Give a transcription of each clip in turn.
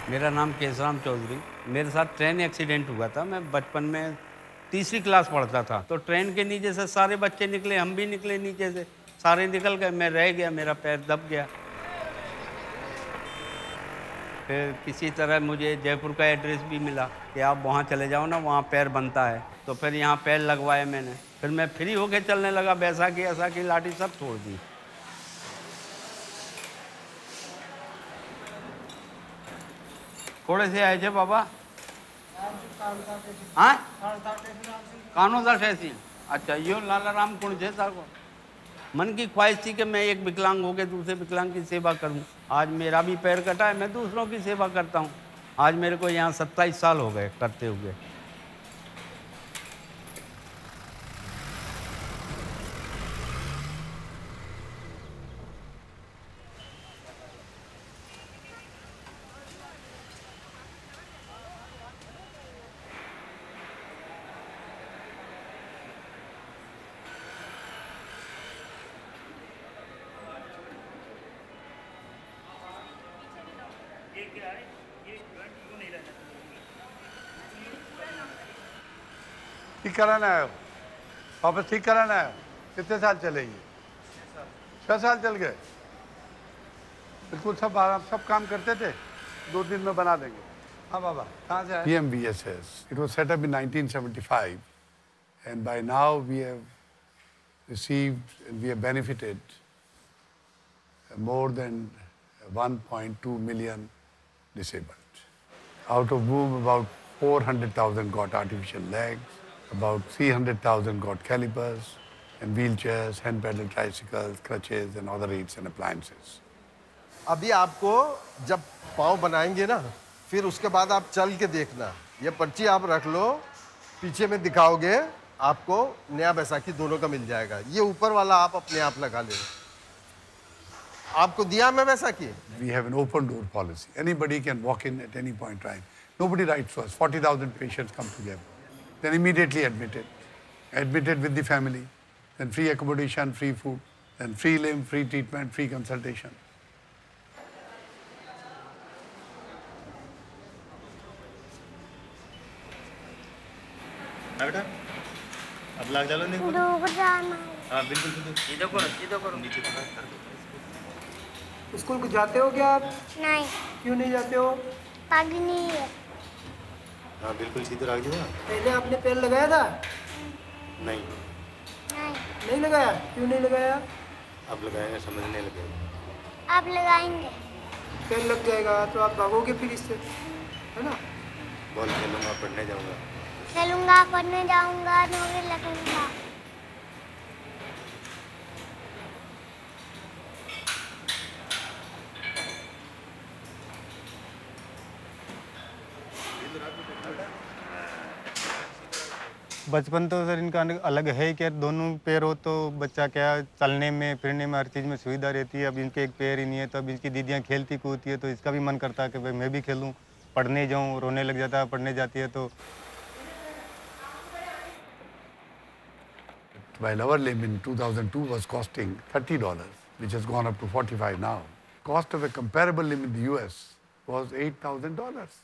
मेरा नाम केशराम चौधरी। मेरे साथ ट्रेन एक्सीडेंट हुआ था। मैं बचपन में तीसरी क्लास पढ़ता था, तो ट्रेन के नीचे से सारे बच्चे निकले, हम भी निकले नीचे से, सारे निकल गए, मैं रह गया, मेरा पैर दब गया। फिर किसी तरह मुझे जयपुर का एड्रेस भी मिला कि आप वहाँ चले जाओ ना, वहाँ पैर बनता है। तो फिर यहाँ पैर लगवाए मैंने, फिर मैं फ्री होके चलने लगा। बैसाखी ऐसाखी लाठी सब छोड़ दी। थोड़े से आए थे बाबा। हाँ, कानों था ठहसी। अच्छा, यो लाला राम कुण थे ताको। मन की ख्वाहिश थी कि मैं एक विकलांग होकर दूसरे विकलांग की सेवा करूं। आज मेरा भी पैर कटा है, मैं दूसरों की सेवा करता हूं। आज मेरे को यहाँ 27 साल हो गए करते हुए। ठीक कराना है, वापस ठीक कराना है। कितने साल चले ये? 6 साल चल गए। बिल्कुल सब आराम, सब काम करते थे, 2 दिन में बना देंगे। हाँ बाबा, कहाँ से आए? PMVSS. It was set up in 1975, and by now we have received and we have benefited more than 1.2 million disabled, out of whom about 400,000 got artificial legs, about 300,000 got calipers and wheelchairs, hand pedal tricycles, crutches and other aids and appliances. अभी आपको जब पाँव बनाएंगे ना, फिर उसके बाद आप चल के देखना। ये पर्ची आप रख लो, पीछे में दिखाओगे, आपको नया बैसाखी दोनों का मिल जाएगा। ये ऊपर वाला आप अपने आप लगा लेना। आपको दिया मैं Baisakhi? We have an open door policy. Anybody can walk in at any point in time. Nobody writes to us. 40,000 patients come together. Then immediately admitted with the family, then free accommodation, free food, then free limb, free treatment, free consultation. बेटा अब लाग चलो नहीं डूब जाना। हाँ बिल्कुल सीधे करो नीचे स्कूल को जाते हो क्या आप? नहीं। क्यों नहीं जाते हो? पग नहीं है। हाँ बिल्कुल सीधे रख दो। पहले आपने पेड़ लगाया था? नहीं नहीं लगाया। क्यों नहीं लगाया? अब लगाएंगे, समझने लगे। अब लगाएंगे। पेड़ लग जाएगा तो आप भागोगे फिर इससे, है ना? बॉल खेलूंगा, पढ़ने जाऊंगा। खेलूंगा, पढ़ने जाऊंगा, नौकरी लगूंगा। बचपन तो सर इनका अलग है कि दोनों पैर हो तो बच्चा क्या चलने में फिरने में हर चीज़ में सुविधा रहती है। अब इनके एक पैर ही नहीं है, तो अब इनकी दीदियाँ खेलती कूदती है, तो इसका भी मन करता है कि भाई मैं भी खेलूं, पढ़ने जाऊं। रोने लग जाता है पढ़ने जाती है तो। While our limb in 2002 was costing $30, which has gone up to $45 now. Cost of a comparable limb in the US was $8,000,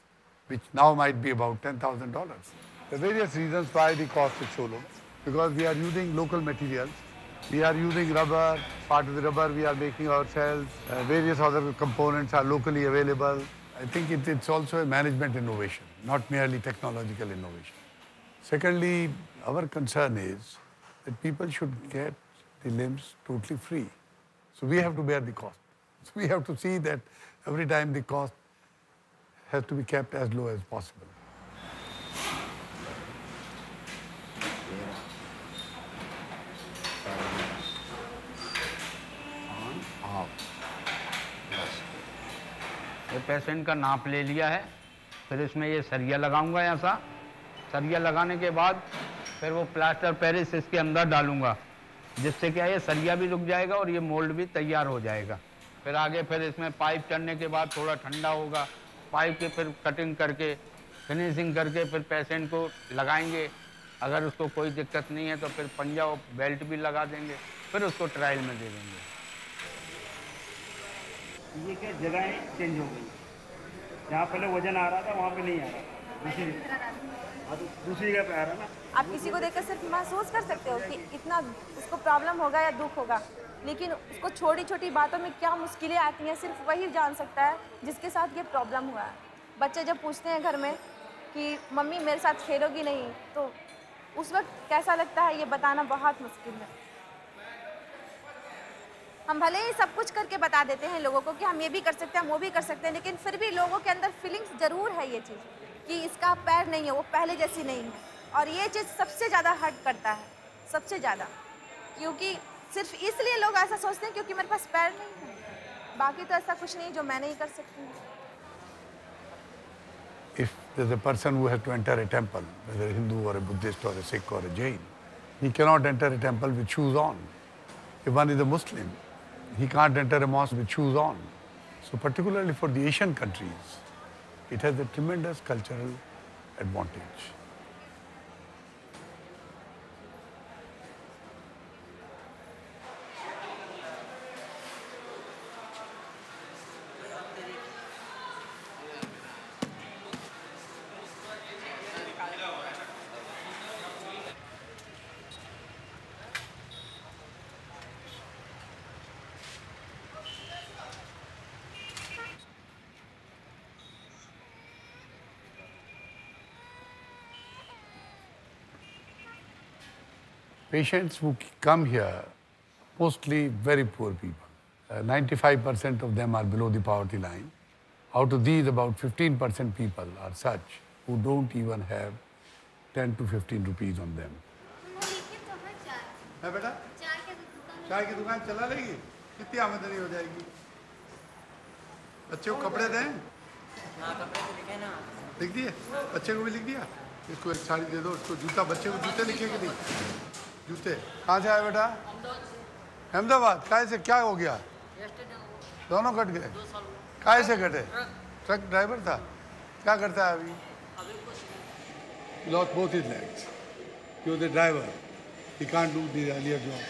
which now might be about $10,000. There are various reasons why the cost is so low. Because we are using local materials. We are using rubber. Part of the rubber we are making ourselves. Various other components are locally available. I think it's also a management innovation, not merely technological innovation. Secondly, our concern is that people should get the limbs totally free. So we have to bear the cost. So we have to see that every time the cost has to be kept as low as possible. ये patient का नाप ले लिया है, फिर इसमें ये सरिया लगाऊंगा। ऐसा सरिया लगाने के बाद फिर वो प्लास्टर पेरिस इसके अंदर डालूंगा, जिससे क्या ये सरिया भी रुक जाएगा और ये मोल्ड भी तैयार हो जाएगा। फिर आगे फिर इसमें पाइप चढ़ने के बाद थोड़ा ठंडा होगा, पाइप के फिर कटिंग करके फिनिशिंग करके फिर पेशेंट को लगाएंगे। अगर उसको कोई दिक्कत नहीं है तो फिर पंजा और बेल्ट भी लगा देंगे, फिर उसको ट्रायल में दे देंगे। ये क्या जगह चेंज हो गई? जहाँ पहले वजन आ रहा था वहाँ पे नहीं आ रहा, दूसरी जगह पे आ रहा ना। आप किसी को देखकर सिर्फ महसूस कर सकते हो कि इतना उसको प्रॉब्लम होगा या दुख होगा, लेकिन उसको छोटी छोटी बातों में क्या मुश्किलें आती हैं सिर्फ वही जान सकता है जिसके साथ ये प्रॉब्लम हुआ है। बच्चे जब पूछते हैं घर में कि मम्मी मेरे साथ खेलोगी नहीं, तो उस वक्त कैसा लगता है ये बताना बहुत मुश्किल है। हम भले ही सब कुछ करके बता देते हैं लोगों को कि हम ये भी कर सकते हैं, हम वो भी कर सकते हैं, लेकिन फिर भी लोगों के अंदर फीलिंग्स ज़रूर है ये चीज़ कि इसका पैर नहीं है, वो पहले जैसी नहीं है। और ये चीज़ सबसे ज़्यादा हर्ट करता है, सबसे ज़्यादा, क्योंकि सिर्फ इसलिए लोग ऐसा सोचते हैं क्योंकि मेरे पास पैर नहीं है, बाकी तो ऐसा कुछ नहीं जो मैं नहीं कर सकती हूँ। If there's a person who has to enter a temple, whether a Hindu or a Buddhist or a Sikh or a Jain, he cannot enter a temple with shoes on. If one is a Muslim, he can't enter a mosque with shoes on. So particularly for the Asian countries, it has a tremendous cultural advantage. Patients who come here, mostly very poor people. 95% of them are below the poverty line. Out of these, about 15% people are such who don't even have 10 to 15 rupees on them. है बेटा? चाय की दुकान चला लेगी? कितनी आमदनी हो जाएगी? बच्चे को कपड़े दें? हाँ, कपड़े तो लिखे ना। लिख दिए? बच्चे को भी लिख दिया? इसको एक साड़ी दे दो, उसको जूता, बच्चे को जूते लिखे कि नहीं? जूते कहाँ से आए बेटा? अहमदाबाद। काय से क्या हो गया? दोनों कट गए? काय से कटे? ट्रक ड्राइवर था? क्या करता है अभी? Lost both his legs. He was a driver. He can't do the earlier job.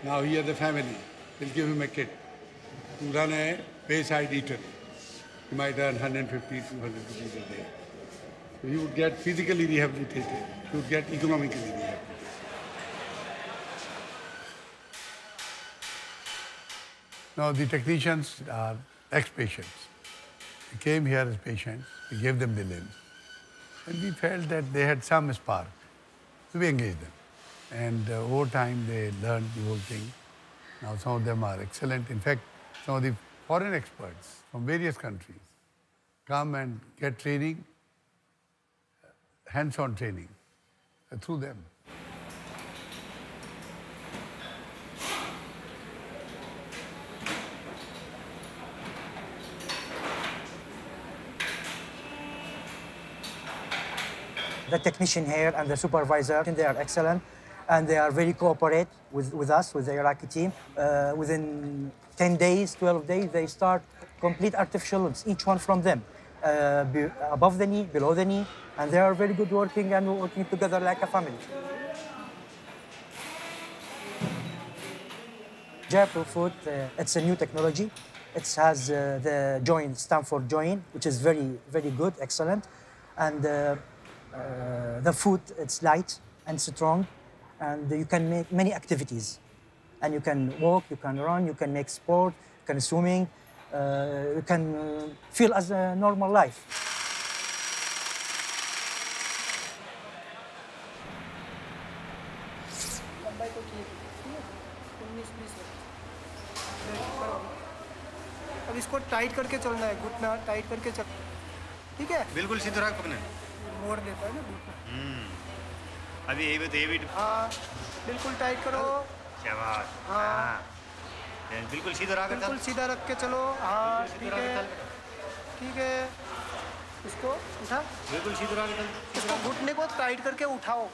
Now he has a family. We'll give him a kit to run a wayside eatery. He might earn 150, 200 rupees a day. So he would get physically rehabilitated. He would get economically rehabilitated. Now the technicians are ex-patients. They came here as patients. We gave them the limbs. And we felt that they had some spark. So we engaged them. And over time they learned the whole thing. Now some of them are excellent. In fact, some of the foreign experts from various countries come and get training, hands-on training through them. The technician here and the supervisor, they are excellent, and they are very cooperate with us, with the Iraqi team. Within 10 days, 12 days, they start complete artificial limbs, each one from them, above the knee, below the knee, and they are very good working and working together like a family. Jaipur Foot, it's a new technology. It has the joint, Stanford joint, which is very, very good, excellent, and the foot, it's light and strong, and you can make many activities. And you can walk, you can run, you can make sport, you can swimming, you can feel as a normal life. अब इसको tight करके चलना है, घुटना tight करके चल, ठीक है? बिल्कुल सीधा रख पकड़ना। मोड़ देता है ना घुटना। अभी ये भी हाँ, बिल्कुल टाइट करो। शाबाश। हाँ, बिल्कुल सीधा रख। बिल्कुल सीधा रख के चलो। हाँ, ठीक है, ठीक है। इसको उठा। बिल्कुल सीधा रख। इसको घुटने को टाइट करके उठाओ।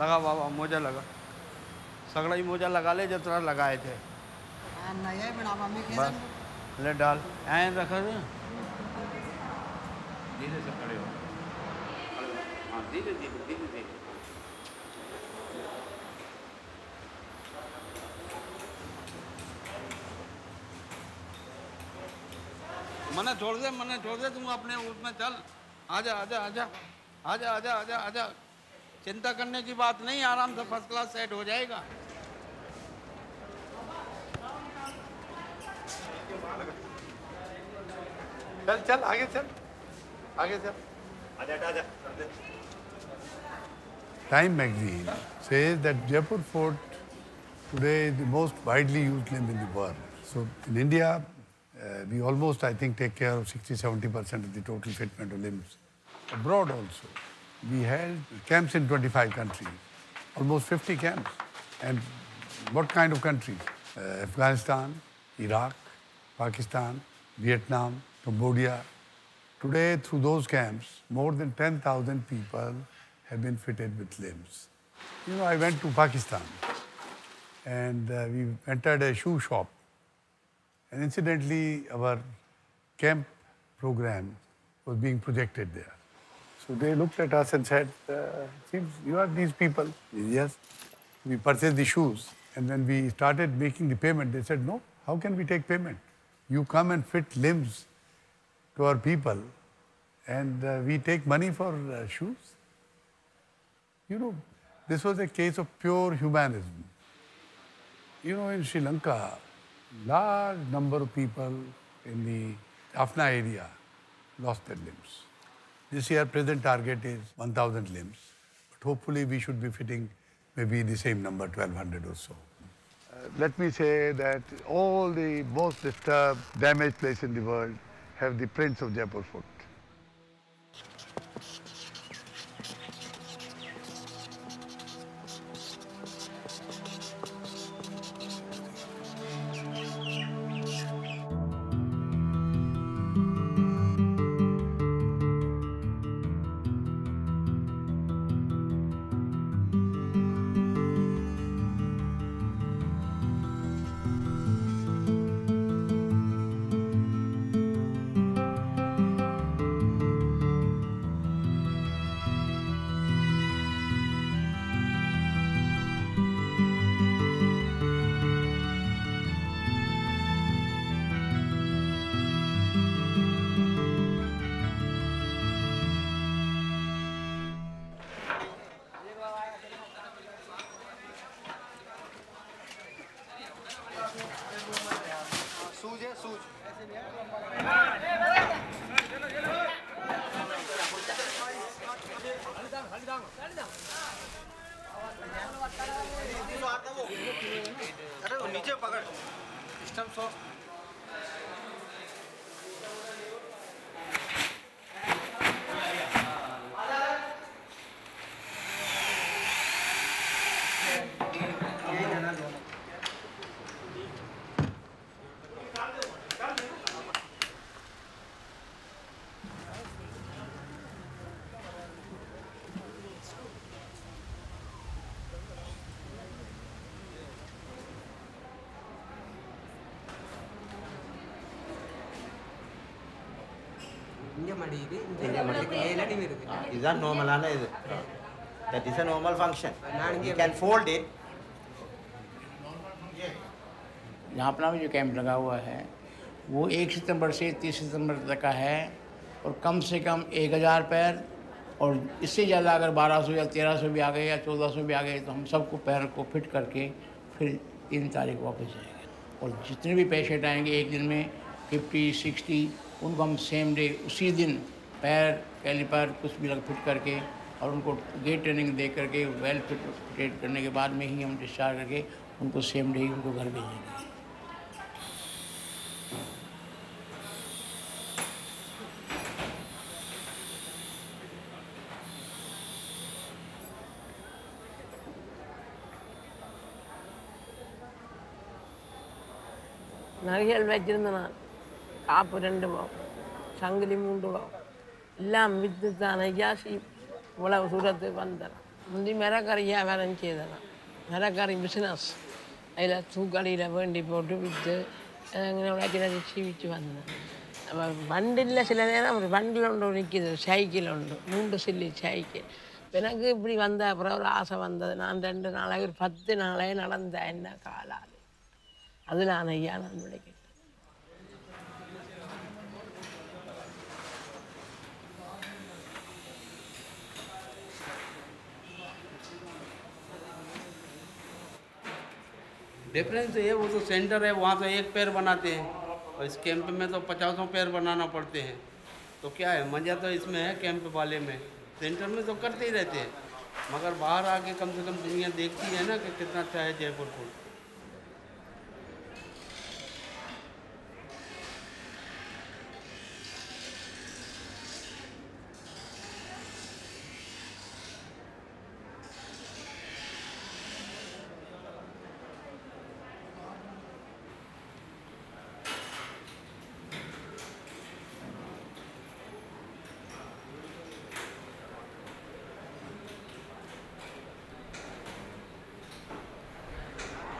लगा बाबा, मोजा लगा, सगड़ा ही मोजा लगा ले जब तरह लगाए थे। बस ले डाल, ऐन रखा दे। धीरे से खड़े हो। हाँ, धीरे धीरे धीरे धीरे। मने छोड़ दे तुम अपने उसमें चल। आजा आजा आजा आजा आजा आजा आजा, चिंता करने की बात नहीं, आराम से फर्स्ट क्लास सेट हो जाएगा। चल चल आगे चल, आगे चल। आजा आजा। Time magazine says that Jaipur Fort today is the most widely used limb in the world. So in India, we almost, I think, take care of 60-70% of the total fitment of limbs. Abroad also, we held camps in 25 countries, almost 50 camps. And what kind of countries? Afghanistan, Iraq, Pakistan, Vietnam, Cambodia. Today, through those camps, more than 10,000 people have been fitted with limbs. You know, I went to Pakistan and we entered a shoe shop. And incidentally, our camp program was being projected there. So they looked at us and said, seems you are these people. Yes. We purchased the shoes. And when we started making the payment, they said, no, how can we take payment? You come and fit limbs to our people and we take money for shoes. You know, this was a case of pure humanism. You know, in Sri Lanka, large number of people in the Jaffna area lost their limbs. This year, present target is 1,000 limbs. But hopefully, we should be fitting maybe the same number, 1,200 or so. Let me say that all the most disturbed, damaged places in the world have the prints of Jaipur Fort. नीचे पकड़ system so இதுதான் நார்மலான இது. That is a normal function. You can fold it. Jaffna में जो camp लगा हुआ है वो 1 सितंबर से 30 सितंबर तक का है और कम से कम 1000 पैर और इससे ज़्यादा अगर 1200 या 1300 भी आ गए या 1400 भी आ गए तो हम सबको पैर को फिट करके फिर 3 तारीख वापस जाएंगे। और जितने भी पेशेंट आएंगे एक दिन में 50-60 उनको हम सेम डे उसी दिन पैर कैलिपर कुछ भी लग फिट करके और उनको गेट ट्रेनिंग दे करके वेल फिट करने के बाद में ही हम डिस्चार्ज करके उनको सेम डे ही उनको घर भेजेंगे। நகைகள் வச்சிருந்தேன் நான், காப்பு 2 பவுன், சங்கிலி 3 பவுன் எல்லாம் விற்று தான் ஐயா இவ்வளவு தூரத்துக்கு வந்தேன். முந்தி மிரக்கறியாக வேலை செய்தேன், மிரக்கறி பிஸ்னஸ் அதில் தூக்கடியில் வேண்டி போட்டு விற்று சீவிச்சு வந்தேன். அப்போ வண்டில் சில நேரம் ஒரு வண்டில் ஒன்று நிற்கிது, சைக்கிள் ஒன்று 3 சில்லி சைக்கிள். எனக்கு இப்படி வந்த அப்புறம் ஒரு ஆசை வந்தது. நான் 2 நாளாக ஒரு 10 நாளாக நடந்தேன் என்ன காலால். அதில் ஐயா நான் விளைக்கிட்டேன். डिफरेंस ये वो तो सेंटर है, वहाँ तो एक पैर बनाते हैं और इस कैंप में तो 50 पैर बनाना पड़ते हैं। तो क्या है, मज़ा तो इसमें है कैंप वाले में, सेंटर में तो करते ही रहते हैं, मगर बाहर आके कम से कम दुनिया देखती है ना कि कितना अच्छा है जयपुर फूड।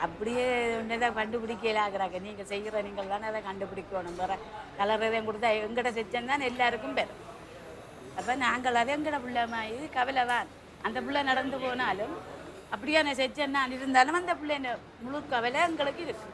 அப்படியே ஒன்றே கண்டுபிடிக்கலாங்கிறாங்க. நீங்கள் செய்கிற நீங்கள் தானே அதை கண்டுபிடிக்கணும். வேறு கலர் எதையும் கொடுத்தா எங்கிட்ட செஞ்சேன் தான் எல்லாருக்கும் பெறும். அப்போ நாங்கள் அதை எங்கட பிள்ளைமா இது கவலை தான். அந்த பிள்ளை நடந்து போனாலும் அப்படியே நான் செஞ்சேன் நான் இருந்தாலும் அந்த பிள்ளை முழு கவலை எங்களுக்கு இருக்கு.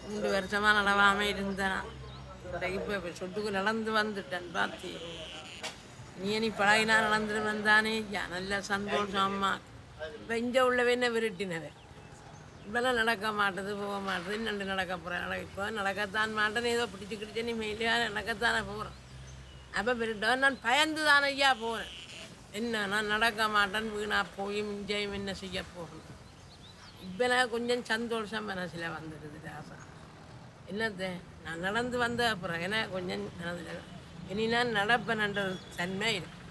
ரெண்டு வருஷமா நடவாமல் இருந்தேன். இப்போ சொட்டுக்கு நடந்து வந்துட்டேன். பார்த்தி நீ பழகினா நடந்துட்டு வந்தானே நல்ல சந்தோஷம். அம்மா இப்போ இங்கே உள்ளவன விரட்டினவே இப்போல்லாம் நடக்க மாட்டேது, போக மாட்டேது. இன்னண்டு நடக்க போகிறேன். இப்போ நடக்கத்தான் மாட்டேன்னு ஏதோ பிடிச்சி கிடிச்சு நீ மெயிலியா நடக்கத்தானே போகிறேன். அப்போ விரட்ட நான் பயந்து தானே ஐயா போகிறேன். என்ன நான் நடக்க மாட்டேன்னு வீணா போய் மிஞ்சையும் என்ன செய்ய போகணும். இப்போ நான் கொஞ்சம் சந்தோஷம் மனசில் வந்துடுது ஆசை. என்னத்தை நான் நடந்து வந்த அப்புறம் ஏன்னா கொஞ்சம் மனதில் இனி நான் நடப்பேன்ன்ற தன்மை இருக்கு.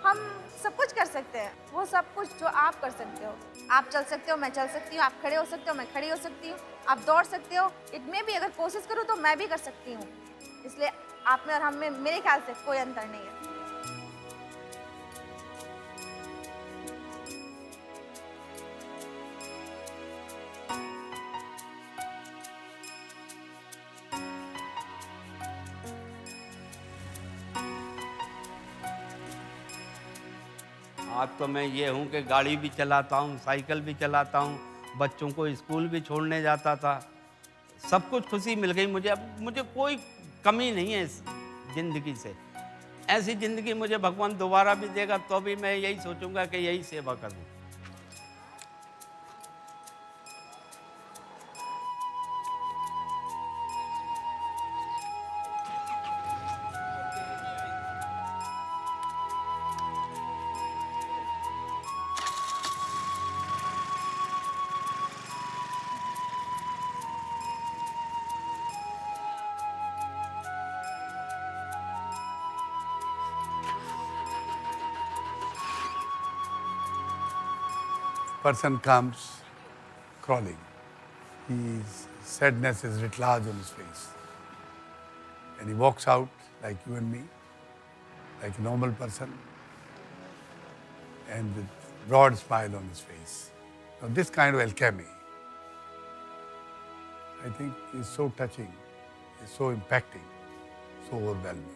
हम सब कुछ कर सकते हैं, वो सब कुछ जो आप कर सकते हो। आप चल सकते हो, मैं चल सकती हूँ। आप खड़े हो सकते हो, मैं खड़ी हो सकती हूँ। आप दौड़ सकते हो, इट में भी अगर कोशिश करूँ तो मैं भी कर सकती हूँ। इसलिए आप में और हम में मेरे ख्याल से कोई अंतर नहीं है। आज तो मैं ये हूँ कि गाड़ी भी चलाता हूँ, साइकिल भी चलाता हूँ, बच्चों को स्कूल भी छोड़ने जाता था। सब कुछ खुशी मिल गई मुझे। अब मुझे कोई कमी नहीं है इस ज़िंदगी से। ऐसी ज़िंदगी मुझे भगवान दोबारा भी देगा तो भी मैं यही सोचूंगा कि यही सेवा करूँ। Person comes crawling. His sadness is writ large on his face. And he walks out like you and me, like a normal person, and with broad smile on his face. Now this kind of alchemy, I think is so touching, is so impacting, so overwhelming.